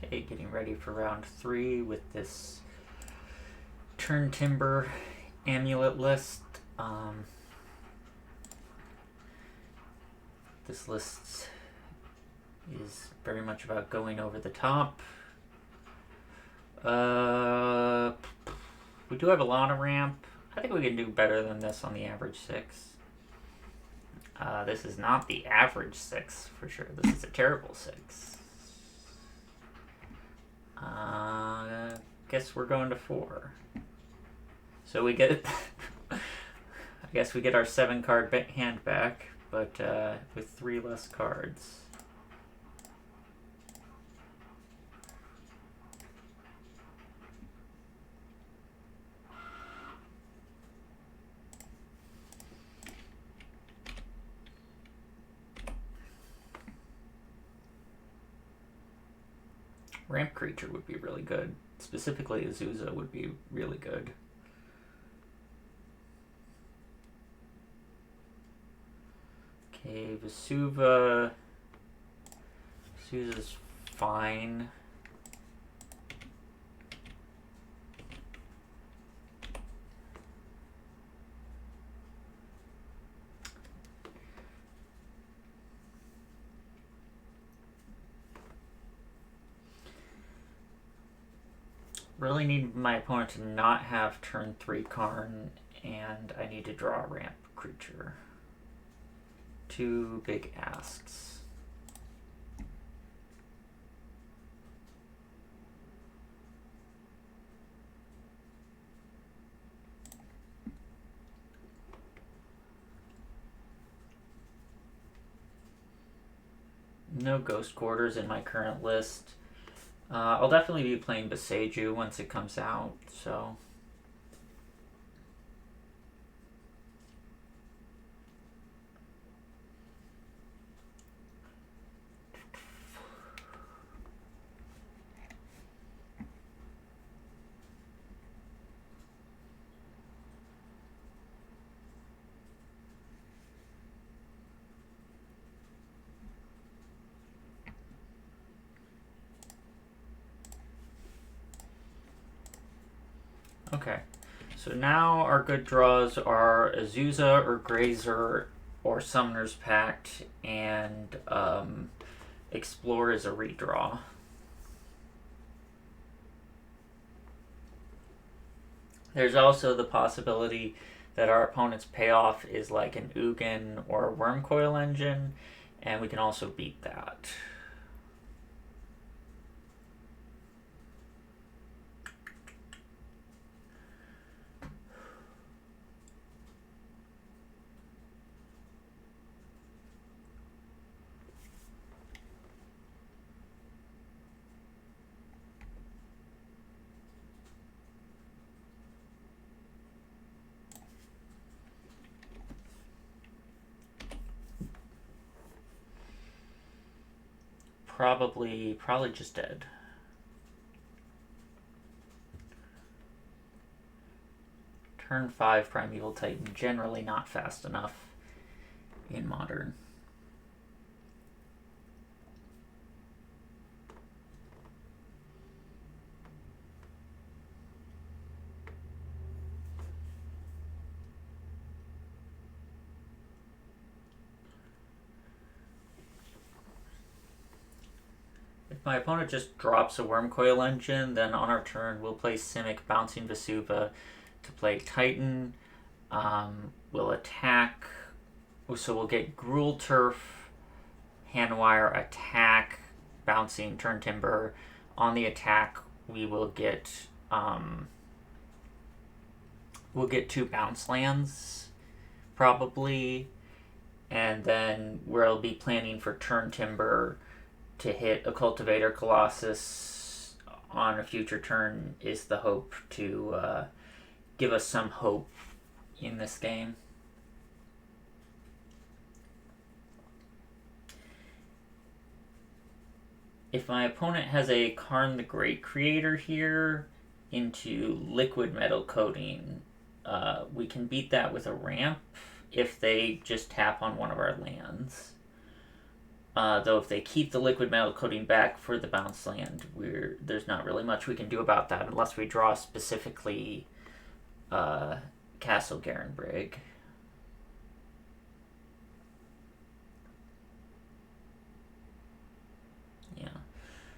Okay, getting ready for round 3 with this Turntimber amulet list. This list is very much about going over the top. We do have a lot of ramp. I think we can do better than this on the average 6. This is not the average 6 for sure. This is a terrible 6. Guess we're going to 4. So we get I guess we get our 7 card hand back, but with 3 less cards. Ramp creature would be really good. Specifically, Azusa would be really good. Okay, Vesuva. Vesuva's fine. Really need my opponent to not have turn 3 Karn, and I need to draw a ramp creature. 2 big asks. No Ghost Quarters in my current list. I'll definitely be playing Beseju once it comes out, so... Okay, so now our good draws are Azusa or Grazer or Summoner's Pact, and Explore is a redraw. There's also the possibility that our opponent's payoff is like an Ugin or a Wormcoil Engine, and we can also beat that. Probably just dead. Turn 5 Primeval Titan, generally not fast enough in Modern. If my opponent just drops a Wormcoil Engine, then on our turn we'll play Simic, bouncing Vesuva to play Titan. We'll attack, so we'll get Gruul Turf, Handwire, attack, bouncing Turntimber. On the attack, we will get we'll get 2 bounce lands, probably, and then we'll be planning for Turntimber to hit a Cultivator Colossus on a future turn is the hope to give us some hope in this game. If my opponent has a Karn the Great Creator here into Liquid Metal Coating, we can beat that with a ramp if they just tap on one of our lands. Though if they keep the liquid metal coating back for the bounce land, there's not really much we can do about that unless we draw specifically Castle Garenbrig. Yeah.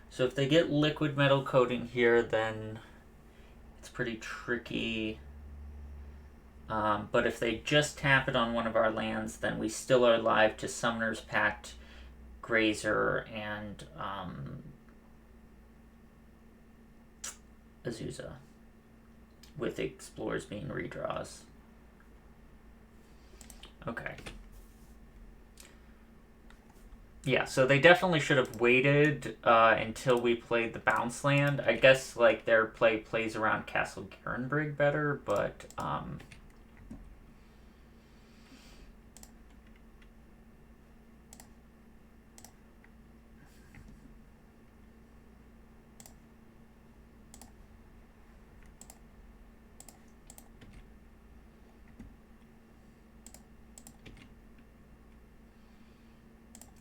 So if they get liquid metal coating here, then it's pretty tricky. But if they just tap it on one of our lands, then we still are alive to Summoner's Pact, Grazer, and Azusa, with Explorers being redraws. Okay. Yeah, so they definitely should have waited until we played the bounce land. I guess like their play plays around Castle Garenbrig better, but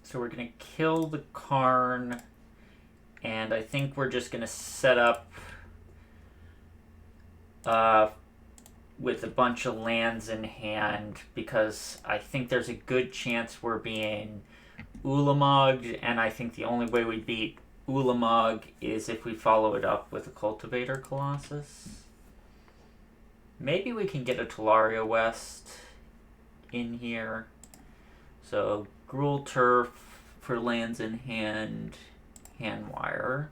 so we're gonna kill the Karn, and I think we're just gonna set up with a bunch of lands in hand, because I think there's a good chance we're being Ulamogged, and I think the only way we beat Ulamog is if we follow it up with a Cultivator Colossus. Maybe we can get a Talaria West in here. So Gruul Turf for lands in hand, Handwire.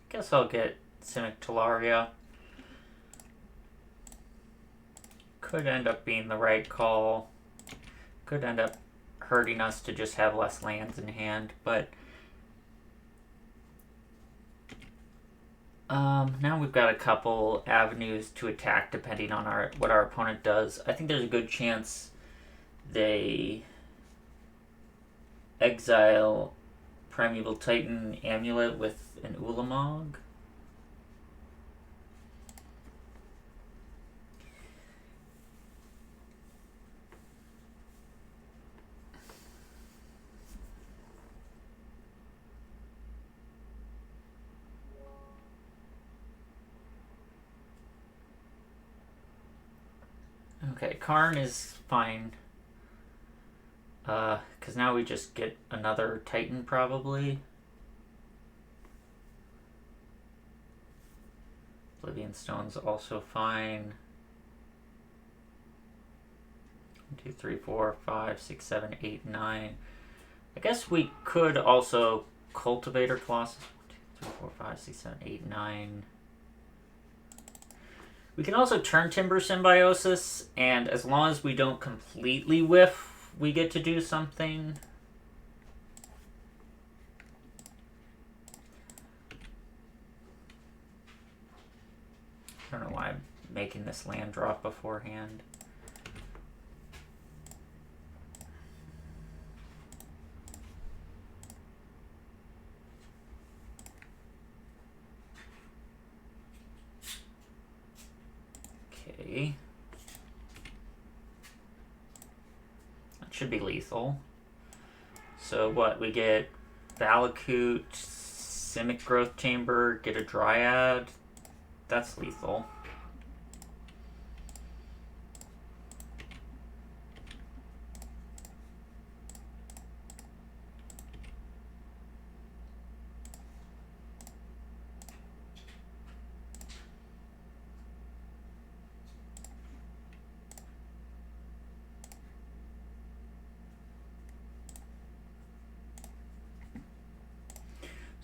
Guess I'll get Simic Talaria. Could end up being the right call. Could end up hurting us to just have less lands in hand, but now we've got a couple avenues to attack depending on what our opponent does. I think there's a good chance they exile Primeval Titan Amulet with an Ulamog. Okay, Karn is fine. Because now we just get another Titan, probably. Oblivion Stone's also fine. 1, 2, 3, 4, 5, 6, 7, 8, 9. I guess we could also Cultivator Colossus. 1, 2, 3, 4, 5, 6, 7, 8, 9. We can also Turntimber Symbiosis, and as long as we don't completely whiff, we get to do something. I don't know why I'm making this land drop beforehand. Okay. That should be lethal. So what, we get Valakut, Simic Growth Chamber, get a Dryad. That's lethal.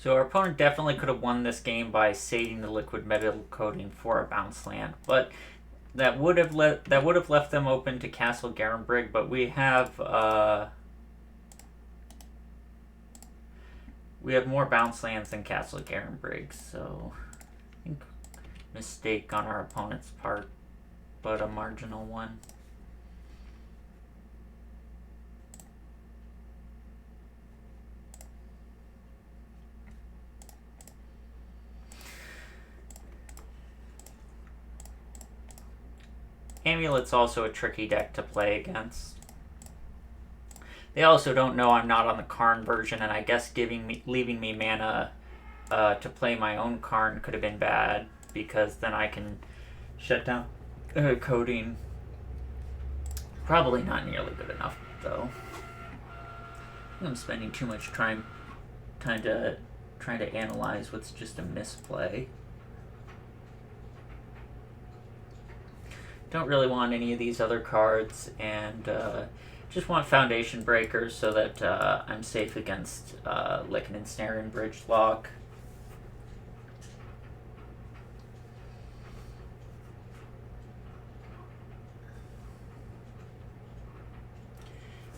So our opponent definitely could have won this game by saving the liquid metal coating for a bounce land, but that would have left them open to Castle Garenbrig. But we have more bounce lands than Castle Garenbrig, so I think mistake on our opponent's part, but a marginal one. Amulet's also a tricky deck to play against. They also don't know I'm not on the Karn version, and I guess leaving me mana to play my own Karn could have been bad, because then I can shut down coding. Probably not nearly good enough, though. I'm spending too much time trying to analyze what's just a misplay. Don't really want any of these other cards, and just want Foundation Breakers so that I'm safe against Lichen and Snare and Bridge Lock.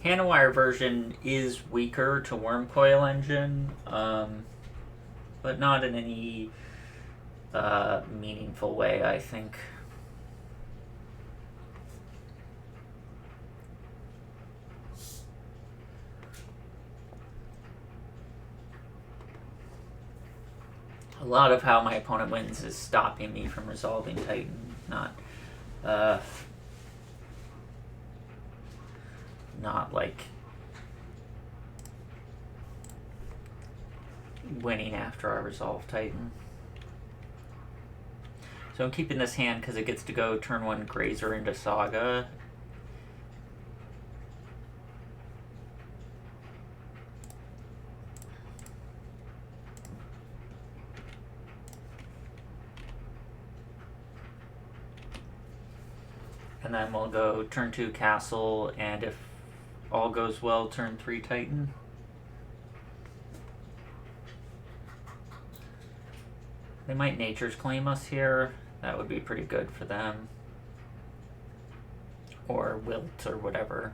Hanawire version is weaker to Wormcoil Engine, but not in any meaningful way, I think. A lot of how my opponent wins is stopping me from resolving Titan, not like winning after I resolve Titan. So I'm keeping this hand because it gets to go turn 1 Grazer into Saga. And then we'll go turn 2 Castle, and if all goes well, turn 3 Titan. They might Nature's Claim us here. That would be pretty good for them. Or Wilt or whatever.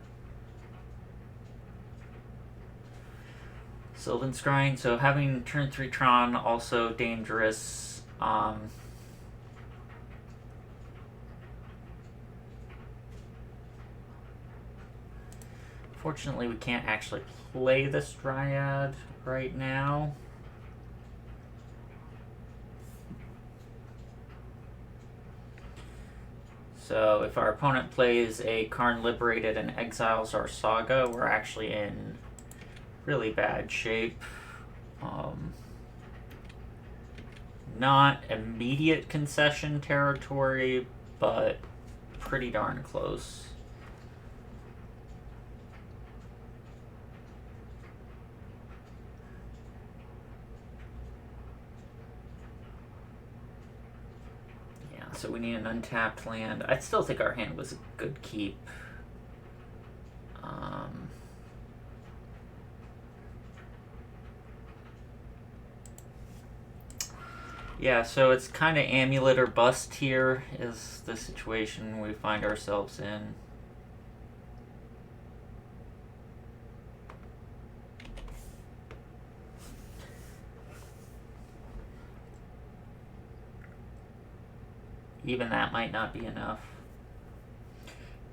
Sylvan Scrying, so having turn 3 Tron also dangerous. Fortunately, we can't actually play this Dryad right now. So if our opponent plays a Karn Liberated and exiles our Saga, we're actually in really bad shape. Not immediate concession territory, but pretty darn close. So we need an untapped land. I still think our hand was a good keep. Yeah, so it's kind of amulet or bust here is the situation we find ourselves in. Even that might not be enough.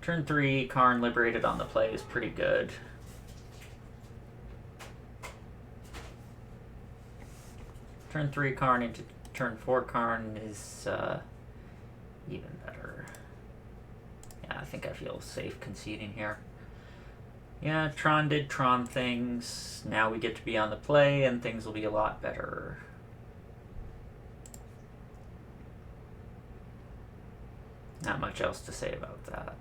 Turn 3, Karn Liberated on the play is pretty good. Turn 3 Karn into turn 4 Karn is even better. Yeah, I think I feel safe conceding here. Yeah, Tron did Tron things. Now we get to be on the play and things will be a lot better. Not much else to say about that.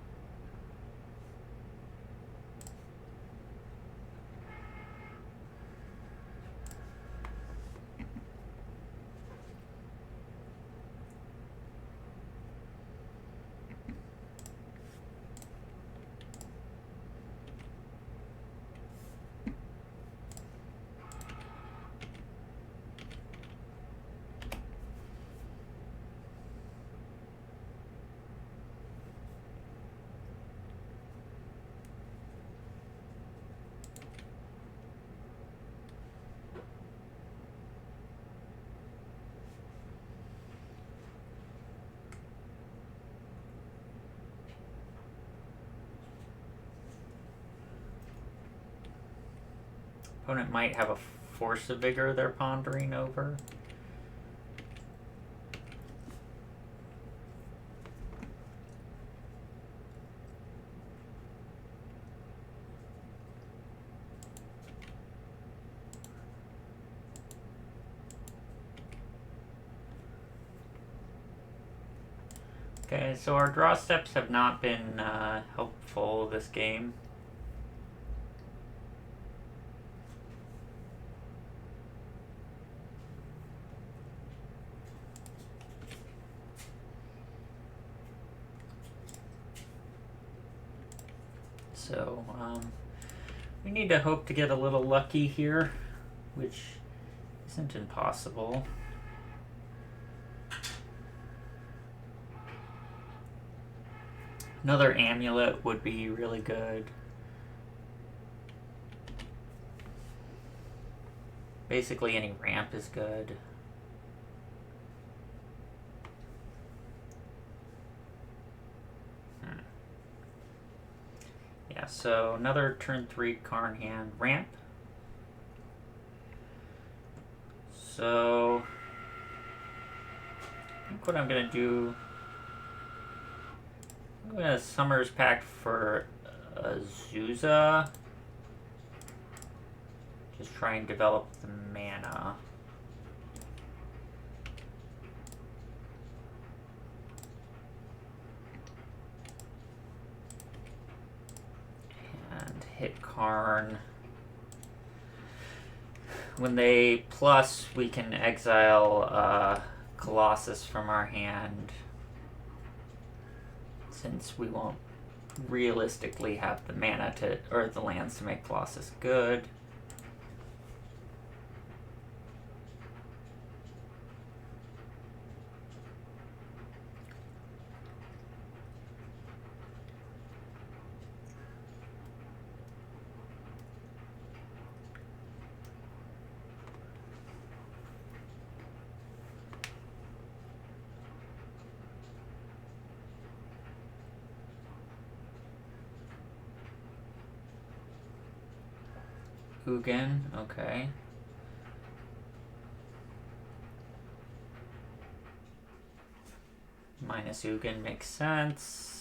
Opponent might have a Force of Vigor they're pondering over. Okay, so our draw steps have not been helpful this game. So we need to hope to get a little lucky here, which isn't impossible. Another amulet would be really good. Basically any ramp is good. Yeah, so another turn 3 Karn hand ramp. So I think what I'm gonna do, I'm gonna Summer's Pact for Azusa. Just try and develop the mana. And hit Karn. When they plus, we can exile Colossus from our hand, since we won't realistically have the mana to, or the lands to make Colossus good. Ugin, okay. Minus Ugin makes sense.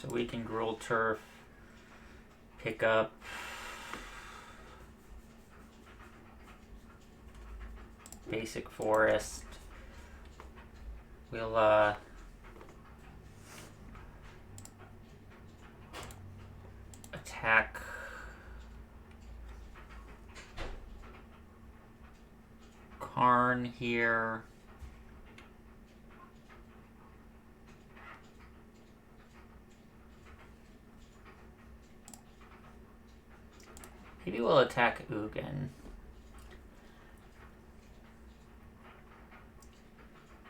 So we can Gruul Turf, pick up basic forest. We'll attack Karn here. Maybe we'll attack Ugin.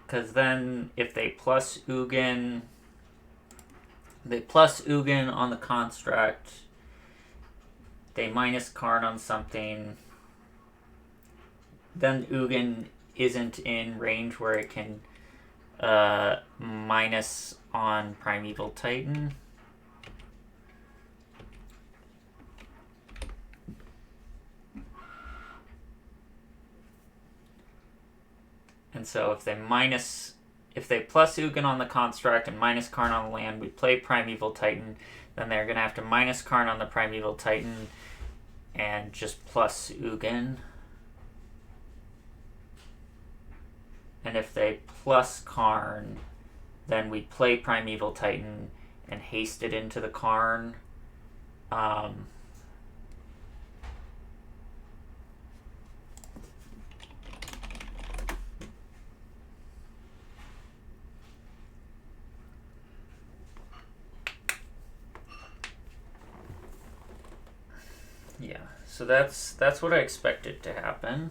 Because then if they plus Ugin, they plus Ugin on the construct, they minus Karn on something, then Ugin isn't in range where it can minus on Primeval Titan. And so if they plus Ugin on the construct and minus Karn on the land, we play Primeval Titan, then they're going to have to minus Karn on the Primeval Titan and just plus Ugin. And if they plus Karn, then we play Primeval Titan and haste it into the Karn. Yeah, so that's what I expected to happen.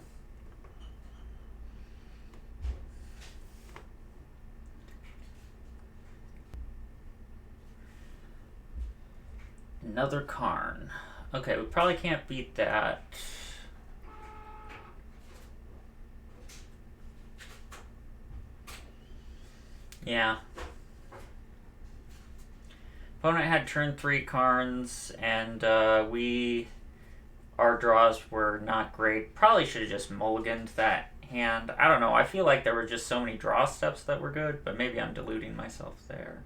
Another Karn. Okay, we probably can't beat that. Yeah. Opponent had turn 3 Karns, and our draws were not great. Probably should have just mulliganed that hand. I don't know. I feel like there were just so many draw steps that were good, but maybe I'm deluding myself there.